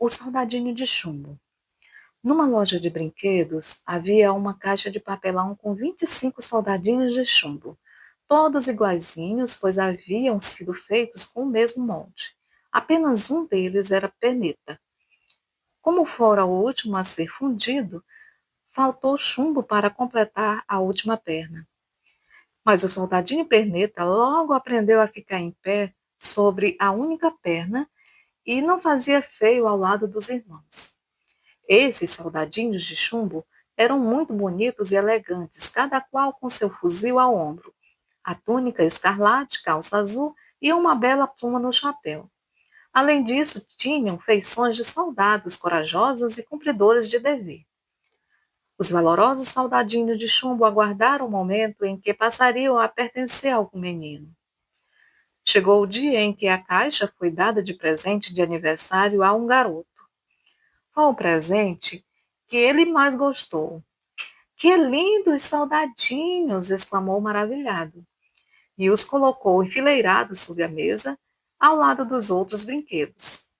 O soldadinho de chumbo. Numa loja de brinquedos, havia uma caixa de papelão com 25 soldadinhos de chumbo, todos iguaizinhos, pois haviam sido feitos com o mesmo molde. Apenas um deles era perneta. Como fora o último a ser fundido, faltou chumbo para completar a última perna. Mas o soldadinho perneta logo aprendeu a ficar em pé sobre a única perna e não fazia feio ao lado dos irmãos. Esses soldadinhos de chumbo eram muito bonitos e elegantes, cada qual com seu fuzil ao ombro, a túnica escarlate, calça azul e uma bela pluma no chapéu. Além disso, tinham feições de soldados corajosos e cumpridores de dever. Os valorosos soldadinhos de chumbo aguardaram o momento em que passariam a pertencer ao menino. Chegou o dia em que a caixa foi dada de presente de aniversário a um garoto. Foi o presente que ele mais gostou. Que lindos soldadinhos! Exclamou maravilhado. E os colocou enfileirados sobre a mesa, ao lado dos outros brinquedos.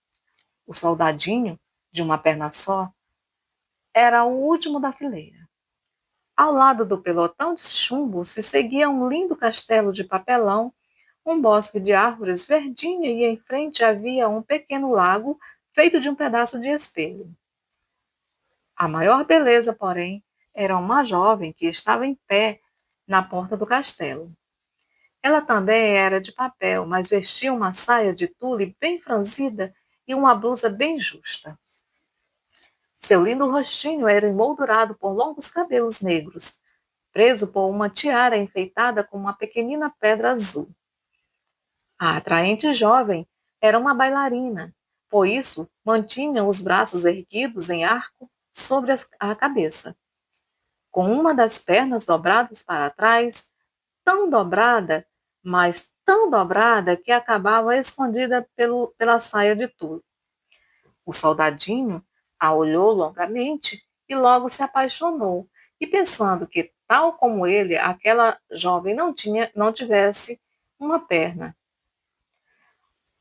O soldadinho, de uma perna só, era o último da fileira. Ao lado do pelotão de chumbo se seguia um lindo castelo de papelão, um bosque de árvores verdinha e em frente havia um pequeno lago feito de um pedaço de espelho. A maior beleza, porém, era uma jovem que estava em pé na porta do castelo. Ela também era de papel, mas vestia uma saia de tule bem franzida e uma blusa bem justa. Seu lindo rostinho era emoldurado por longos cabelos negros, preso por uma tiara enfeitada com uma pequenina pedra azul. A atraente jovem era uma bailarina, por isso mantinha os braços erguidos em arco sobre a cabeça, com uma das pernas dobradas para trás, tão dobrada, mas tão dobrada que acabava escondida pela saia de tule. O soldadinho a olhou longamente e logo se apaixonou, e pensando que, tal como ele, aquela jovem não tivesse uma perna.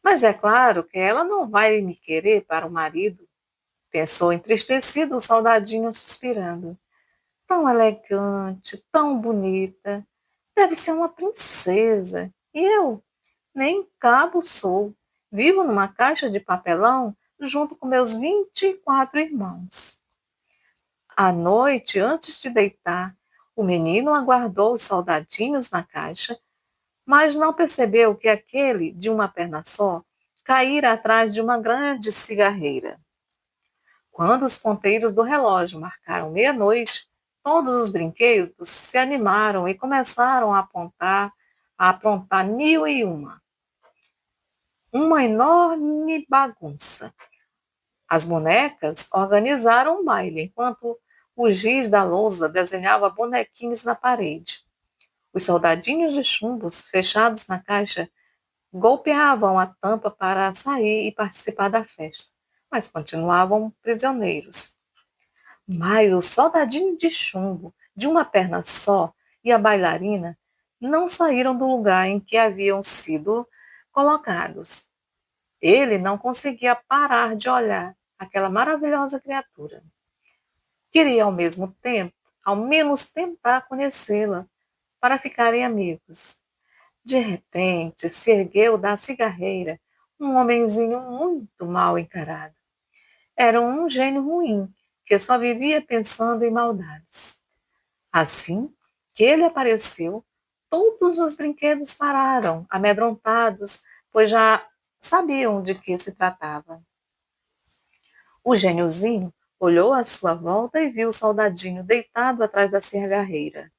Mas é claro que ela não vai me querer para o marido, pensou entristecido o soldadinho suspirando. Tão elegante, tão bonita, deve ser uma princesa. E eu, nem cabo sou, vivo numa caixa de papelão junto com meus 24 irmãos. À noite, antes de deitar, o menino aguardou os soldadinhos na caixa, mas não percebeu que aquele, de uma perna só, caíra atrás de uma grande cigarreira. Quando os ponteiros do relógio marcaram meia-noite, todos os brinquedos se animaram e começaram a aprontar mil e uma enorme bagunça. As bonecas organizaram um baile, enquanto o giz da lousa desenhava bonequinhos na parede. Os soldadinhos de chumbos, fechados na caixa, golpeavam a tampa para sair e participar da festa, mas continuavam prisioneiros. Mas o soldadinho de chumbo, de uma perna só, e a bailarina não saíram do lugar em que haviam sido colocados. Ele não conseguia parar de olhar aquela maravilhosa criatura. Queria, ao menos tentar conhecê-la, para ficarem amigos. De repente, se ergueu da cigarreira um homenzinho muito mal encarado. Era um gênio ruim, que só vivia pensando em maldades. Assim que ele apareceu, todos os brinquedos pararam, amedrontados, pois já sabiam de que se tratava. O gêniozinho olhou à sua volta e viu o soldadinho deitado atrás da cigarreira.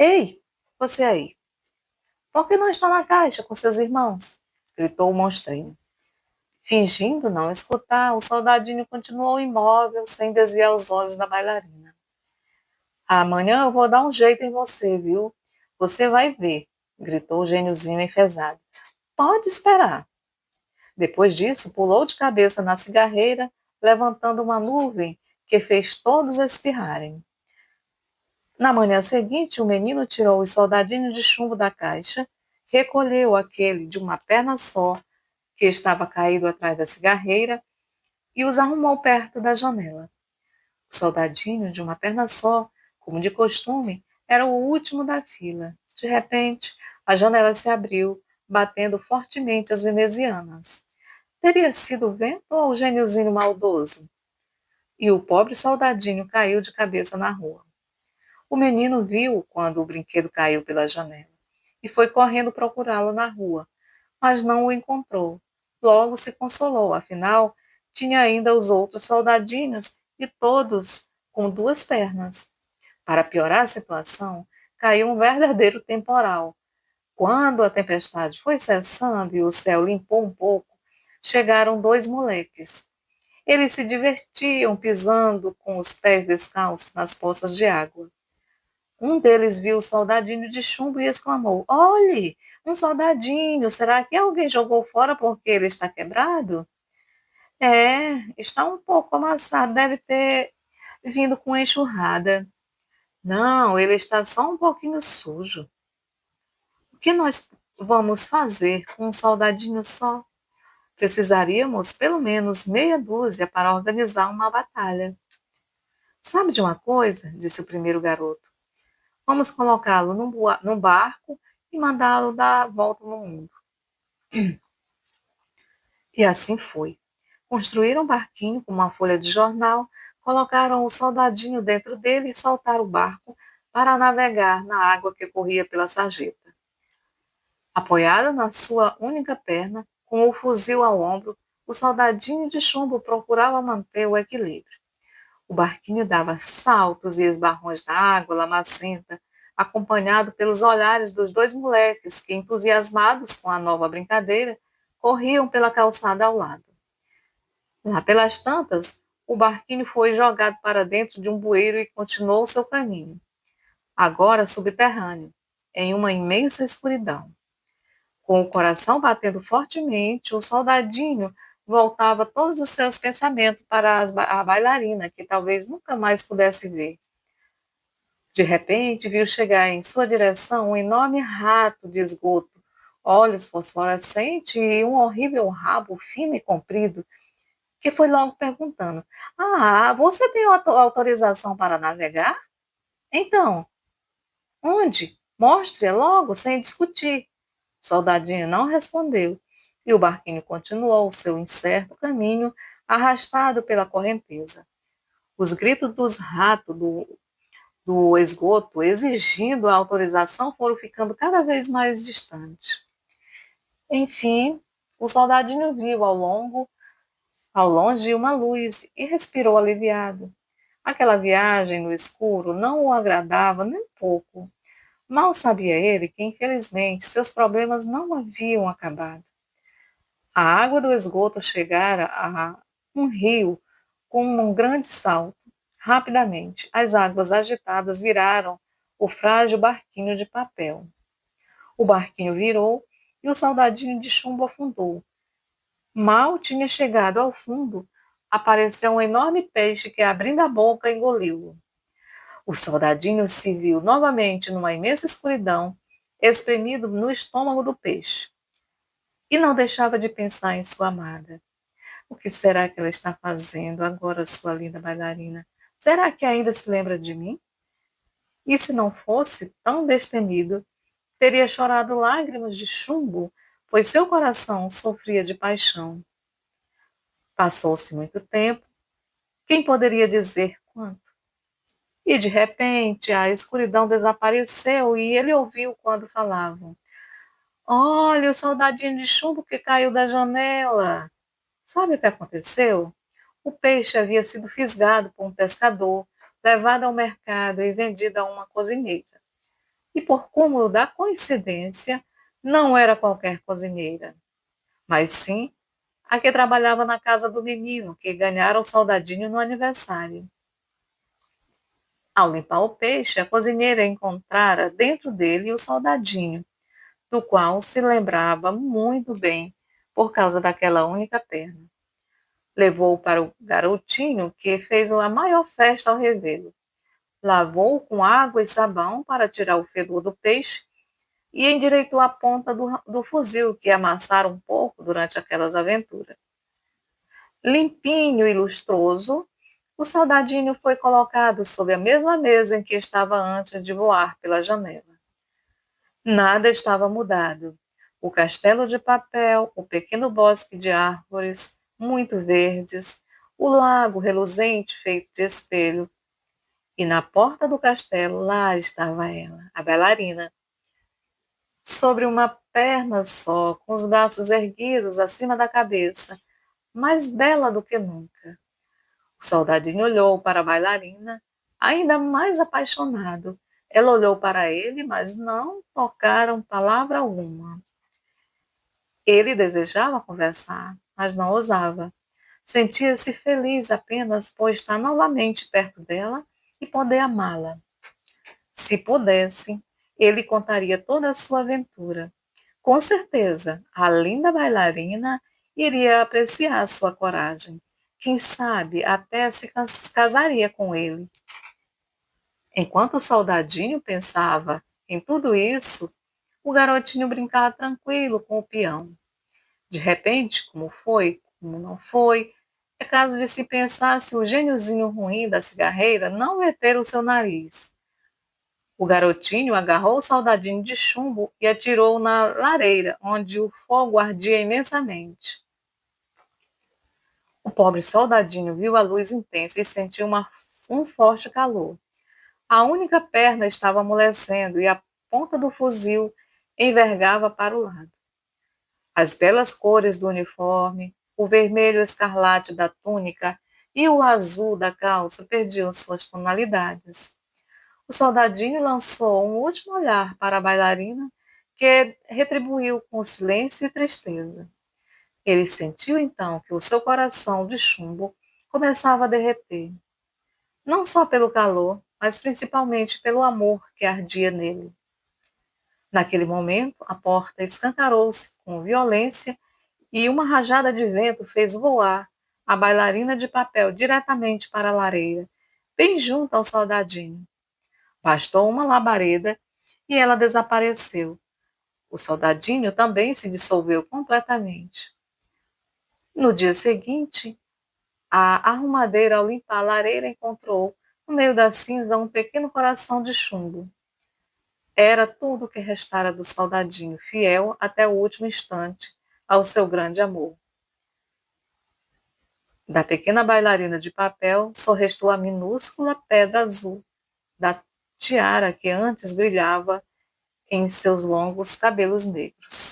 Ei, você aí! Por que não está na caixa com seus irmãos? Gritou o monstrinho. Fingindo não escutar, o soldadinho continuou imóvel, sem desviar os olhos da bailarina. Amanhã eu vou dar um jeito em você, viu? Você vai ver, gritou o gêniozinho enfesado. Pode esperar. Depois disso, pulou de cabeça na cigarreira, levantando uma nuvem que fez todos espirrarem. Na manhã seguinte, o menino tirou os soldadinhos de chumbo da caixa, recolheu aquele de uma perna só, que estava caído atrás da cigarreira, e os arrumou perto da janela. O soldadinho, de uma perna só, como de costume, era o último da fila. De repente, a janela se abriu, batendo fortemente as venezianas. Teria sido o vento ou o gêniozinho maldoso? E o pobre soldadinho caiu de cabeça na rua. O menino viu quando o brinquedo caiu pela janela e foi correndo procurá-lo na rua, mas não o encontrou. Logo se consolou, afinal, tinha ainda os outros soldadinhos e todos com duas pernas. Para piorar a situação, caiu um verdadeiro temporal. Quando a tempestade foi cessando e o céu limpou um pouco, chegaram dois moleques. Eles se divertiam pisando com os pés descalços nas poças de água. Um deles viu o soldadinho de chumbo e exclamou: Olhe, um soldadinho, será que alguém jogou fora porque ele está quebrado? É, está um pouco amassado, deve ter vindo com enxurrada. Não, ele está só um pouquinho sujo. O que nós vamos fazer com um soldadinho só? Precisaríamos pelo menos meia dúzia para organizar uma batalha. Sabe de uma coisa? Disse o primeiro garoto. Vamos colocá-lo num barco e mandá-lo dar a volta no mundo. E assim foi. Construíram um barquinho com uma folha de jornal, colocaram o soldadinho dentro dele e soltaram o barco para navegar na água que corria pela sarjeta. Apoiado na sua única perna, com o fuzil ao ombro, o soldadinho de chumbo procurava manter o equilíbrio. O barquinho dava saltos e esbarrões na água lamacenta, acompanhado pelos olhares dos dois moleques que, entusiasmados com a nova brincadeira, corriam pela calçada ao lado. Lá pelas tantas, o barquinho foi jogado para dentro de um bueiro e continuou seu caminho, agora subterrâneo, em uma imensa escuridão. Com o coração batendo fortemente, o soldadinho voltava todos os seus pensamentos para a bailarina, que talvez nunca mais pudesse ver. De repente, viu chegar em sua direção um enorme rato de esgoto, olhos fosforescentes e um horrível rabo fino e comprido, que foi logo perguntando: Ah, você tem autorização para navegar? Então, onde? Mostre logo, sem discutir. O soldadinho não respondeu, e o barquinho continuou o seu incerto caminho, arrastado pela correnteza. Os gritos dos ratos do esgoto, exigindo a autorização, foram ficando cada vez mais distantes. Enfim, o soldadinho viu ao longe uma luz e respirou aliviado. Aquela viagem no escuro não o agradava nem pouco. Mal sabia ele que, infelizmente, seus problemas não haviam acabado. A água do esgoto chegara a um rio com um grande salto. Rapidamente, as águas agitadas viraram o frágil barquinho de papel. O barquinho virou e o soldadinho de chumbo afundou. Mal tinha chegado ao fundo, apareceu um enorme peixe que, abrindo a boca, engoliu-o. O soldadinho se viu novamente numa imensa escuridão, espremido no estômago do peixe. E não deixava de pensar em sua amada. O que será que ela está fazendo agora, sua linda bailarina? Será que ainda se lembra de mim? E se não fosse tão destemido, teria chorado lágrimas de chumbo, pois seu coração sofria de paixão. Passou-se muito tempo, quem poderia dizer quanto? E de repente a escuridão desapareceu e ele ouviu quando falavam. Olha o soldadinho de chumbo que caiu da janela. Sabe o que aconteceu? O peixe havia sido fisgado por um pescador, levado ao mercado e vendido a uma cozinheira. E por cúmulo da coincidência, não era qualquer cozinheira, mas sim a que trabalhava na casa do menino que ganhara o soldadinho no aniversário. Ao limpar o peixe, a cozinheira encontrara dentro dele o soldadinho, do qual se lembrava muito bem por causa daquela única perna. Levou-o para o garotinho, que fez a maior festa ao revê-lo. Lavou-o com água e sabão para tirar o fedor do peixe e endireitou a ponta do fuzil, que amassara um pouco durante aquelas aventuras. Limpinho e lustroso, o soldadinho foi colocado sob a mesma mesa em que estava antes de voar pela janela. Nada estava mudado. O castelo de papel, o pequeno bosque de árvores muito verdes, o lago reluzente feito de espelho. E na porta do castelo, lá estava ela, a bailarina, sobre uma perna só, com os braços erguidos acima da cabeça, mais bela do que nunca. O soldadinho olhou para a bailarina, ainda mais apaixonado. Ela olhou para ele, mas não tocaram palavra alguma. Ele desejava conversar, mas não ousava. Sentia-se feliz apenas por estar novamente perto dela e poder amá-la. Se pudesse, ele contaria toda a sua aventura. Com certeza, a linda bailarina iria apreciar sua coragem. Quem sabe até se casaria com ele. Enquanto o soldadinho pensava em tudo isso, o garotinho brincava tranquilo com o peão. De repente, como foi, como não foi, é caso de se pensar se o gêniozinho ruim da cigarreira não meter o seu nariz. O garotinho agarrou o soldadinho de chumbo e atirou na lareira, onde o fogo ardia imensamente. O pobre soldadinho viu a luz intensa e sentiu um forte calor. A única perna estava amolecendo e a ponta do fuzil envergava para o lado. As belas cores do uniforme, o vermelho escarlate da túnica e o azul da calça perdiam suas tonalidades. O soldadinho lançou um último olhar para a bailarina, que retribuiu com silêncio e tristeza. Ele sentiu então que o seu coração de chumbo começava a derreter, não só pelo calor, mas principalmente pelo amor que ardia nele. Naquele momento, a porta escancarou-se com violência e uma rajada de vento fez voar a bailarina de papel diretamente para a lareira, bem junto ao soldadinho. Bastou uma labareda e ela desapareceu. O soldadinho também se dissolveu completamente. No dia seguinte, a arrumadeira, ao limpar a lareira, encontrou, no meio da cinza, um pequeno coração de chumbo. Era tudo o que restara do soldadinho, fiel até o último instante ao seu grande amor. Da pequena bailarina de papel só restou a minúscula pedra azul da tiara que antes brilhava em seus longos cabelos negros.